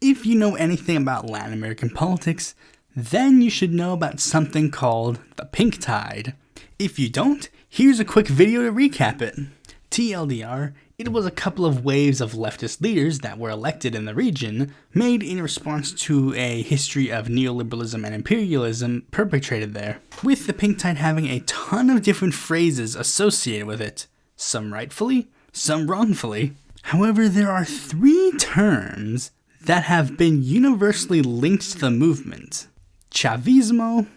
If you know anything about Latin American politics, then you should know about something called the pink tide. If you don't, here's a quick video to recap it. TLDR, it was a couple of waves of leftist leaders that were elected in the region, made in response to a history of neoliberalism and imperialism perpetrated there, with the pink tide having a ton of different phrases associated with it, some rightfully, some wrongfully. However, there are 3 terms that have been universally linked to the movement: Chavismo,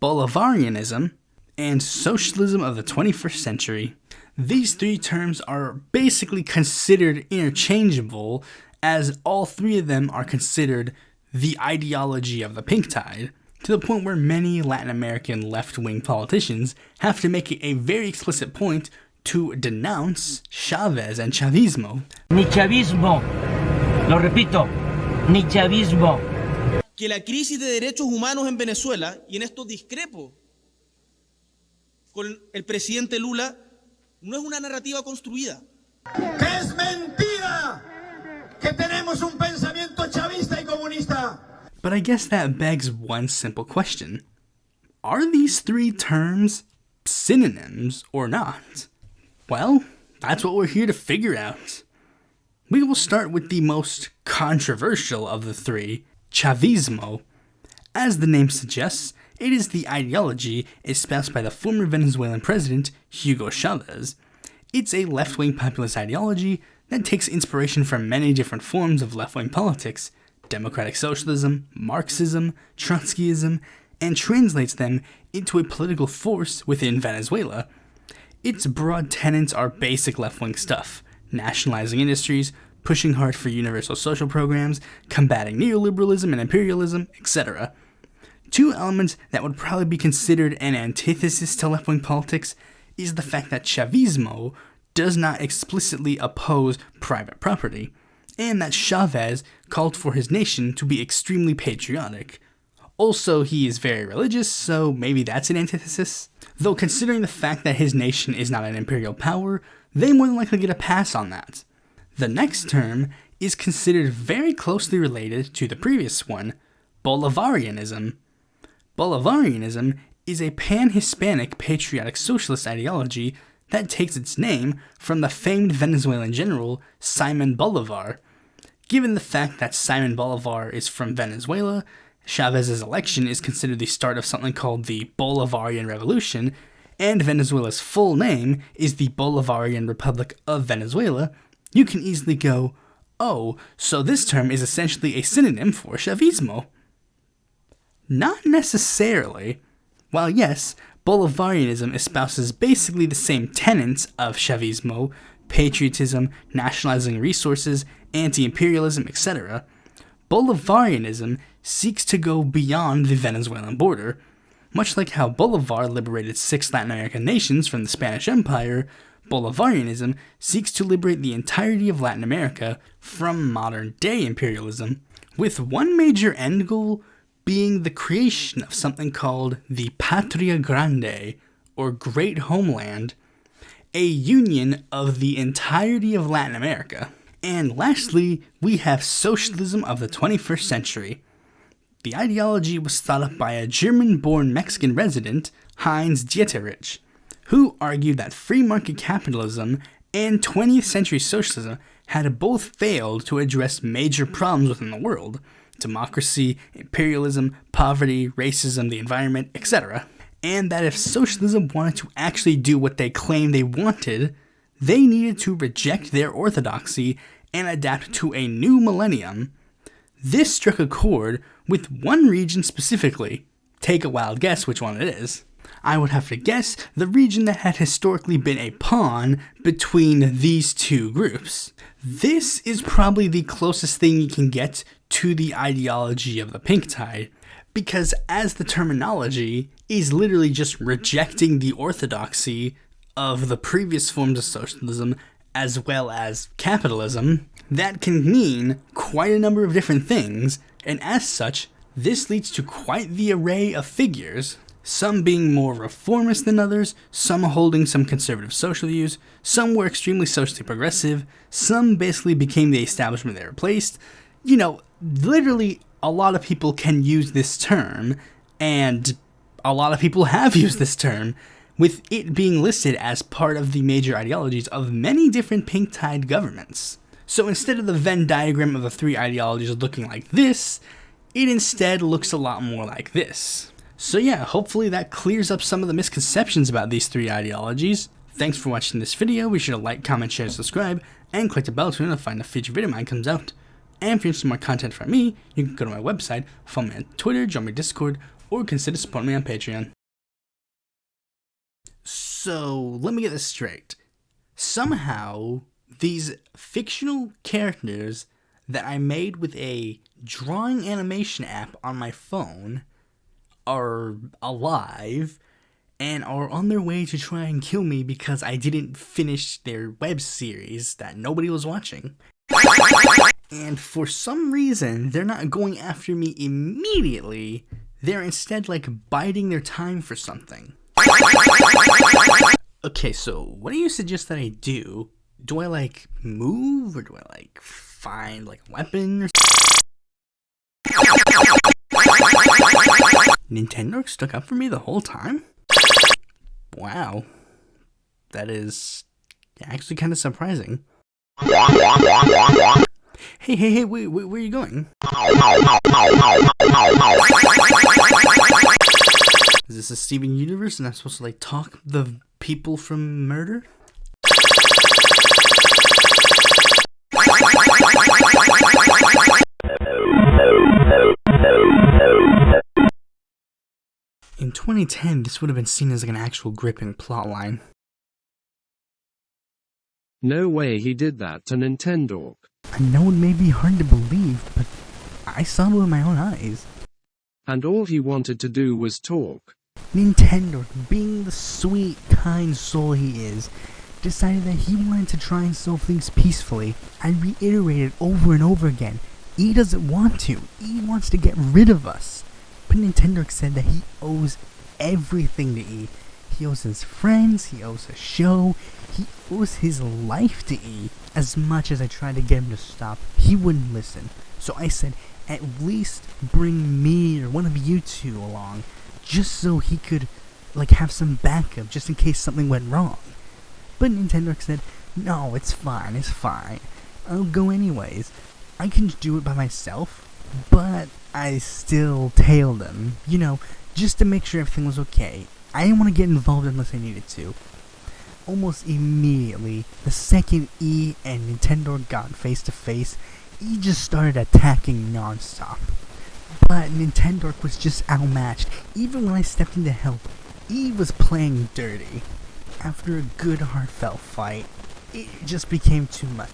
Bolivarianism, and Socialism of the 21st century. These 3 terms are basically considered interchangeable, as all 3 of them are considered the ideology of the pink tide, to the point where many Latin American left-wing politicians have to make it a very explicit point to denounce Chavez and Chavismo. Ni chavismo, lo repito, ni chavismo. Que la crisis de derechos humanos en Venezuela, y en esto discrepo con el presidente Lula, no es una narrativa construida. Que es mentira que tenemos un pensamiento chavista y comunista. But I guess that begs one simple question. Are these 3 terms synonyms or not? Well, that's what we're here to figure out. We will start with the most controversial of the 3, Chavismo. As the name suggests, it is the ideology espoused by the former Venezuelan president, Hugo Chavez. It's a left-wing populist ideology that takes inspiration from many different forms of left-wing politics, democratic socialism, Marxism, Trotskyism, and translates them into a political force within Venezuela. Its broad tenets are basic left-wing stuff: nationalizing industries, pushing hard for universal social programs, combating neoliberalism and imperialism, etc. 2 elements that would probably be considered an antithesis to left-wing politics is the fact that Chavismo does not explicitly oppose private property, and that Chavez called for his nation to be extremely patriotic. Also, he is very religious, so maybe that's an antithesis. Though considering the fact that his nation is not an imperial power, they more than likely get a pass on that. The next term is considered very closely related to the previous one, Bolivarianism. Bolivarianism is a pan-Hispanic patriotic socialist ideology that takes its name from the famed Venezuelan general Simon Bolivar. Given the fact that Simon Bolivar is from Venezuela, Chavez's election is considered the start of something called the Bolivarian Revolution, and Venezuela's full name is the Bolivarian Republic of Venezuela. You can easily go, oh, so this term is essentially a synonym for Chavismo. Not necessarily. While yes, Bolivarianism espouses basically the same tenets of Chavismo, patriotism, nationalizing resources, anti-imperialism, etc., Bolivarianism seeks to go beyond the Venezuelan border. Much like how Bolivar liberated 6 Latin American nations from the Spanish Empire, Bolivarianism seeks to liberate the entirety of Latin America from modern-day imperialism, with one major end goal being the creation of something called the Patria Grande, or Great Homeland, a union of the entirety of Latin America. And lastly, we have Socialism of the 21st century. The ideology was thought up by a German-born Mexican resident, Heinz Dieterich, who argued that free market capitalism and 20th century socialism had both failed to address major problems within the world: democracy, imperialism, poverty, racism, the environment, etc. And that if socialism wanted to actually do what they claimed they wanted, they needed to reject their orthodoxy and adapt to a new millennium. This struck a chord with one region specifically. Take a wild guess which one it is. I would have to guess the region that had historically been a pawn between these 2 groups. This is probably the closest thing you can get to the ideology of the pink tide, because as the terminology is literally just rejecting the orthodoxy of the previous forms of socialism as well as capitalism, that can mean quite a number of different things, and as such, this leads to quite the array of figures, some being more reformist than others, some holding some conservative social views, some were extremely socially progressive, some basically became the establishment they replaced. You know, literally a lot of people can use this term, and a lot of people have used this term, with it being listed as part of the major ideologies of many different pink-tide governments. So instead of the Venn diagram of the three ideologies looking like this, it instead looks a lot more like this. So yeah, hopefully that clears up some of the misconceptions about these three ideologies. Thanks for watching this video. Be sure to like, comment, share, subscribe, and click the bell to notify when a future video of mine comes out. And if you're interested in more content from me, you can go to my website, follow me on Twitter, join my Discord, or consider supporting me on Patreon. So, let me get this straight. Somehow, these fictional characters that I made with a drawing animation app on my phone are alive and are on their way to try and kill me because I didn't finish their web series that nobody was watching. And for some reason, they're not going after me immediately. They're instead like biding their time for something. Okay, so what do you suggest that I do? Do I like move, or do I like find like a weapon or Nintendo stuck up for me the whole time? Wow. That is actually kind of surprising. Hey, wait, where are you going? Is this a Steven Universe and I'm supposed to like talk the people from murder? In 2010, this would have been seen as like an actual gripping plotline. No way he did that to Nintendo. I know it may be hard to believe, but I saw it with my own eyes. And all he wanted to do was talk. Nintendo, being the sweet, kind soul he is, decided that he wanted to try and solve things peacefully. I reiterated over and over again, he doesn't want to. He wants to get rid of us. But Nintendo said that he owes everything to E. He owes his friends, he owes a show, he owes his life to E. As much as I tried to get him to stop, he wouldn't listen. So I said, at least bring me or one of you two along, just so he could, like, have some backup, just in case something went wrong. But Nintendo said, no, it's fine, I'll go anyways. I can do it by myself, but I still tailed him, you know, just to make sure everything was okay. I didn't want to get involved unless I needed to. Almost immediately, the second E and Nintendo got face to face, E just started attacking non-stop. But Nintendo was just outmatched. Even when I stepped in to help, E was playing dirty. After a good heartfelt fight, it just became too much.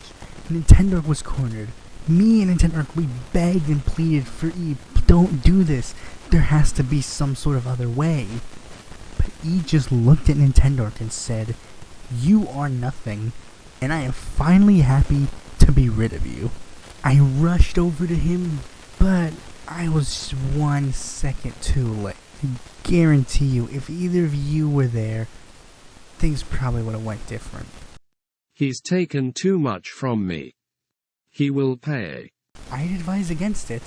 Nintendo was cornered. Me and Nintendo, we begged and pleaded for E, don't do this. There has to be some sort of other way. But E just looked at Nintendo and said, you are nothing, and I am finally happy to be rid of you. I rushed over to him, but I was 1 second too late. I guarantee you, if either of you were there, things probably would have went different. He's taken too much from me. He will pay. I'd advise against it.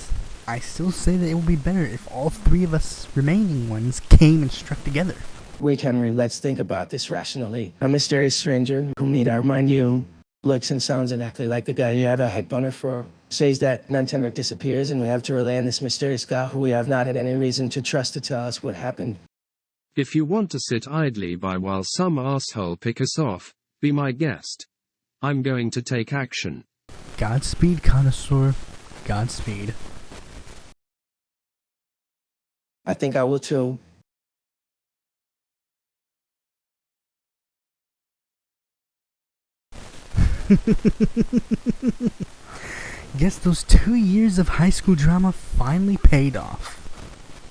I still say that it would be better if all three of us remaining ones came and struck together. Wait, Henry, let's think about this rationally. A mysterious stranger, whom need I remind you, looks and sounds exactly like the guy you have a head boner for, says that Nintendo disappears and we have to rely on this mysterious guy who we have not had any reason to trust to tell us what happened. If you want to sit idly by while some asshole pick us off, be my guest. I'm going to take action. Godspeed, connoisseur. Godspeed. I think I will too. Guess those 2 years of high school drama finally paid off.